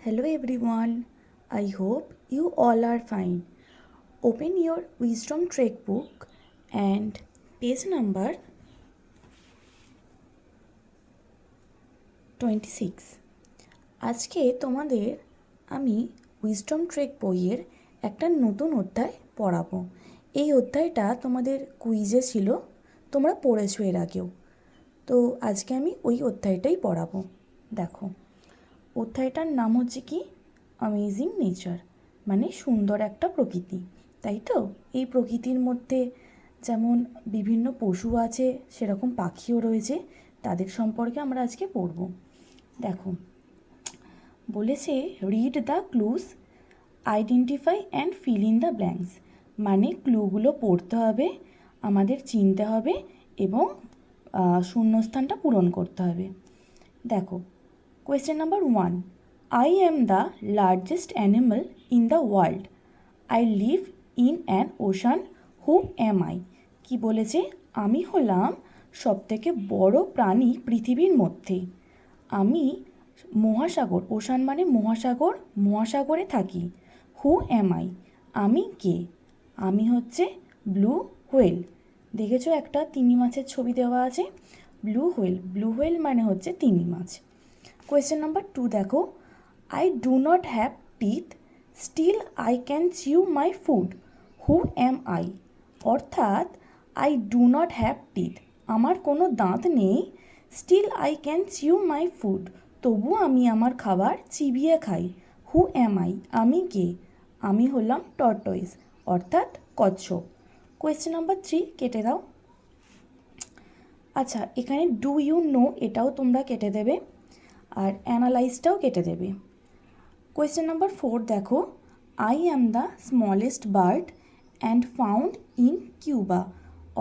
Hello everyone, I hope you all are fine. Open your Wisdom Trek book and page number 26. আজকে তোমাদের আমি wisdom trek বইয়ের একটা নতুন অধ্যায় পড়াবো। এই অধ্যায়টা তোমাদের কুইজে ছিল, তোমরা পড়েছো এর আগেও। তো আজকে আমি ওই অধ্যায়টাই পড়াবো। দেখো, অধ্যায়টার নাম হচ্ছে কি অ্যামেজিং নেচার, মানে সুন্দর একটা প্রকৃতি, তাই তো? এই প্রকৃতির মধ্যে যেমন বিভিন্ন পশু আছে, সেরকম পাখিও রয়েছে, তাদের সম্পর্কে আমরা আজকে পড়ব। দেখো, বলেছে read the clues, identify and fill in the blanks, মানে ক্লুগুলো পড়তে হবে, আমাদের চিনতে হবে এবং শূন্যস্থানটা পূরণ করতে হবে। দেখো, question number 1, I am the largest animal in the world. I live in an ocean. Who am I? কি বলেছে? আমি হলাম সবথেকে বড় প্রাণী পৃথিবীর মধ্যে। আমি মহাসাগর, ওশান মানে মহাসাগর, মহাসাগরে থাকি। হু এম আই? আমি কে? আমি হচ্ছে ব্লু হোয়েল। দেখেছো একটা তিমি মাছের ছবি দেওয়া আছে, ব্লু হোয়েল। ব্লু হোয়েল মানে হচ্ছে তিমি মাছ। কোয়েশ্চেন নাম্বার 2 দেখো, I do not have teeth, still I can chew my food. Who am I? অর্থাৎ I do not have teeth, আমার কোনো দাঁত নেই, still I can chew my food, তবু আমি আমার খাবার চিবিয়ে খাই। Who am I? আমি কে? আমি হলাম টর্টয়েস, অর্থাৎ কচ্ছপ। কোয়েশ্চেন নাম্বার 3 কেটে দাও। আচ্ছা, এখানে ডু ইউ নো এটাও তোমরা কেটে দেবে, আর অ্যানালাইজটাও কেটে দেবে। কোয়েশ্চেন নাম্বার 4 দেখো, I am the smallest bird and found in Cuba,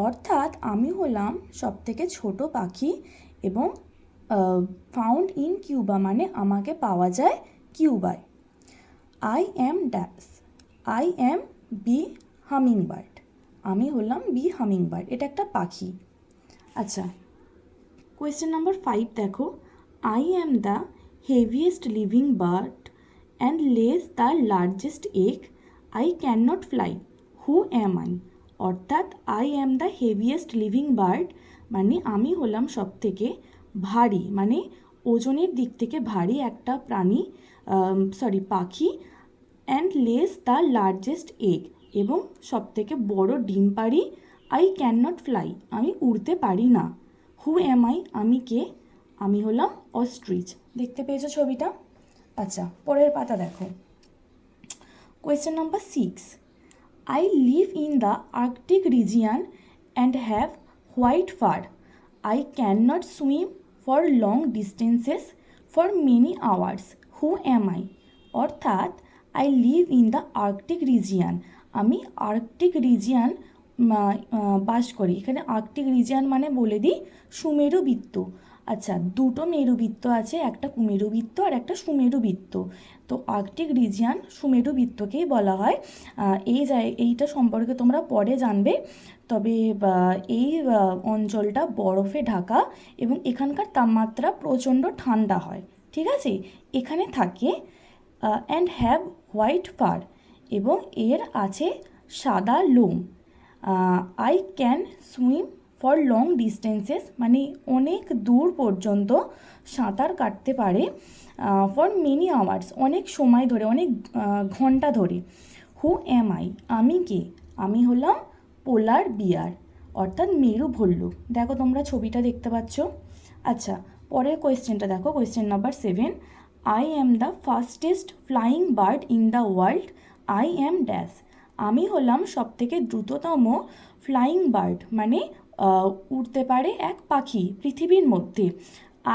অর্থাৎ আমি হলাম সবথেকে ছোট পাখি এবং ফাউন্ড ইন কিউবা মানে আমাকে পাওয়া যায় কিউবায়। I am dash, I am bee humming bird, আমি হলাম বি হামিং বার্ড, এটা একটা পাখি। আচ্ছা, কোয়েশ্চেন নাম্বার 5 দেখো, I am the heaviest living bird and lays the largest egg. I cannot fly. Who am I? অর্থাৎ I am the heaviest living bird মানে আমি হলাম সব থেকে ভারী, মানে ওজনের দিক থেকে ভারী একটা প্রাণী, পাখি, and less the largest egg, এবং সব থেকে বড় ডিম পারি। আই ক্যান নট ফ্লাই, আমি উড়তে পারি না। হু এম আই? আমি কে? আমি হলাম অস্ট্রিচ। দেখতে পেয়েছো ছবিটা? আচ্ছা, পরের পাতা দেখো। Question number 6, I live in the Arctic region and have white fur. I can not swim for long distances for many hours. Who am I? অর্থাৎ I live in the Arctic region, আমি Arctic region বাস করি। এখানে Arctic region মানে বলে দিই সুমেরু বৃত্ত। আচ্ছা, দুটো মেরুবৃত্ত আছে, একটা কুমেরু বৃত্ত আর একটা সুমেরু বৃত্ত। তো আর্কটিক রিজিয়ান সুমেরু বৃত্তকেই বলা হয়। এইটা সম্পর্কে তোমরা পরে জানবে। তবে এই অঞ্চলটা বরফে ঢাকা এবং এখানকার তাপমাত্রা প্রচণ্ড ঠান্ডা হয়, ঠিক আছে? এখানে থাকে অ্যান্ড হ্যাভ হোয়াইট ফার, এবং এর আছে সাদা লোম। I can swim for long distances মানে অনেক দূর পর্যন্ত সাঁতার কাটতে পারে। ফর মেনি আওয়ার্স অনেক সময় ধরে, অনেক ঘন্টা ধরে। হু এম আই? আমি কে? আমি হলাম পোলার বিয়ার, অর্থাৎ মেরু ভল্লুক। দেখো তোমরা ছবিটা দেখতে পাচ্ছ। আচ্ছা, পরের কোয়েশ্চেনটা দেখো, question number 7, I am the fastest flying bird in the world. I am dash, আমি হলাম সবথেকে দ্রুততম ফ্লাইং বার্ড মানে উড়তে পারে এক পাখি পৃথিবীর মধ্যে।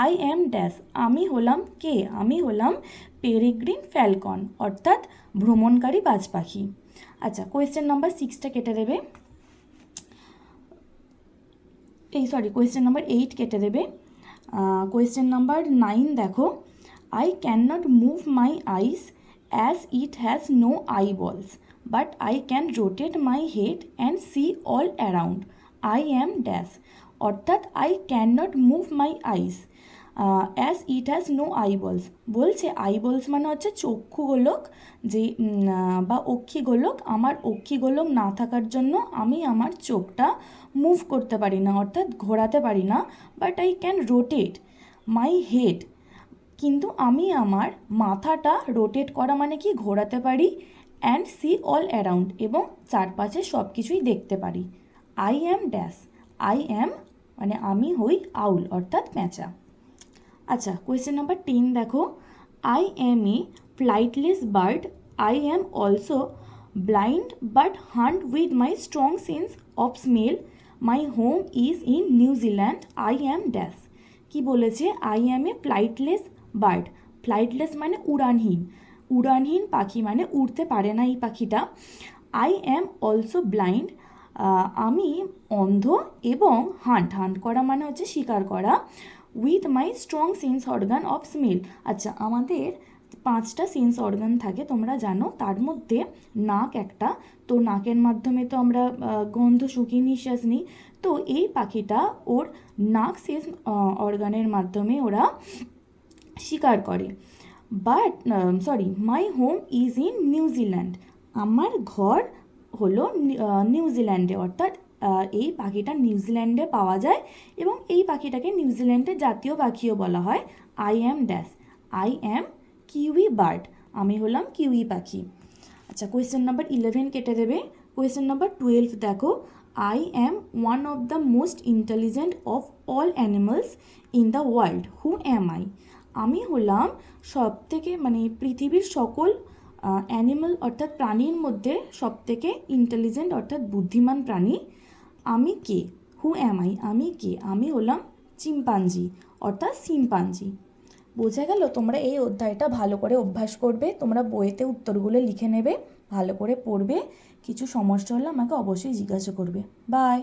আই অ্যাম ড্যাশ, আমি হলাম কে? আমি হলাম পেরেগ্রিন ফ্যালকন, অর্থাৎ ভ্রমণকারী বাজ পাখি। আচ্ছা, কোয়েশ্চেন নাম্বার 6টা কেটে দেবে, কোয়েশ্চেন নাম্বার 8 কেটে দেবে। কোয়েশ্চেন নাম্বার 9 দেখো, I can not move my eyes as it has no eye balls, but I can rotate my head and see all around. I am dash, অর্থাৎ I can not move my eyes, as it has no eyeballs. বলছে eyeballs মানে হচ্ছে চক্ষু গোলক, যে বা অক্ষি গোলক। আমার অক্ষি গোলক না থাকার জন্য আমি আমার চোখটা মুভ করতে পারি না, অর্থাৎ ঘোরাতে পারি না। But I can rotate my head, কিন্তু আমি আমার মাথাটা রোটেট করা মানে কি ঘোরাতে পারি। অ্যান্ড সি অল অ্যারাউন্ড, এবং চারপাশে সব কিছুই দেখতে পারি। আই অ্যাম ড্যাশ, আই অ্যাম মানে আমি হই আউল অর্থাৎ প্যাঁচা। আচ্ছা, কোয়েশ্চেন নাম্বার 10 দেখো, I am A flightless bird, I am also blind but hunt with my strong sense of smell, my home is in New Zealand, I am dash. কি বলেছে? I am A flightless bird. Flightless মানে উড়ানহীন, উড়ানহীন পাখি মানে উড়তে পারে না এই পাখিটা। আই অ্যাম অলসো ব্লাইন্ড, আমি অন্ধ, এবং হান্ট, হান্ট করা মানে হচ্ছে শিকার করা। With my strong sense organ of smell. আচ্ছা, আমাদের 5টা সেন্স অর্গান থাকে তোমরা জানো, তার মধ্যে নাক একটা, তো নাকের মাধ্যমে তো আমরা গন্ধ শুকিয়ে নিঃশ্বাস নিই। তো এই পাখিটা ওর নাক সেন্স অর্গানের মাধ্যমে ওরা শিকার করে। But my home is in New Zealand, আমার ঘর হলো নিউজিল্যান্ডে, অর্থাৎ এই পাখিটা নিউজিল্যান্ডে পাওয়া যায়, এবং এই পাখিটাকে নিউজিল্যান্ডের জাতীয় পাখিও বলা হয়। I am dash, I am kiwi bird, আমি হলাম কিউই পাখি। আচ্ছা, কোয়েশ্চেন নাম্বার 11 কেটে দেবে। কোয়েশ্চেন নাম্বার 12 দেখো, I am one of the most intelligent of all animals in the world, who am I. আমি হলাম সব থেকে মানে পৃথিবীর সকল অ্যানিমাল অর্থাৎ প্রাণীর মধ্যে সব থেকে ইন্টেলিজেন্ট অর্থাৎ বুদ্ধিমান প্রাণী। আমি কে? হু অ্যাম আই, আমি কে? আমি হলাম চিম্পাঞ্জি অর্থাৎ শিম্পাঞ্জি। বোঝা গেল? তোমরা এই অধ্যায়টা ভালো করে অভ্যাস করবে, তোমরা বইতে উত্তরগুলো লিখে নেবে, ভালো করে পড়বে। কিছু সমস্যা হলে আমাকে অবশ্যই জিজ্ঞাসা করবে। বাই।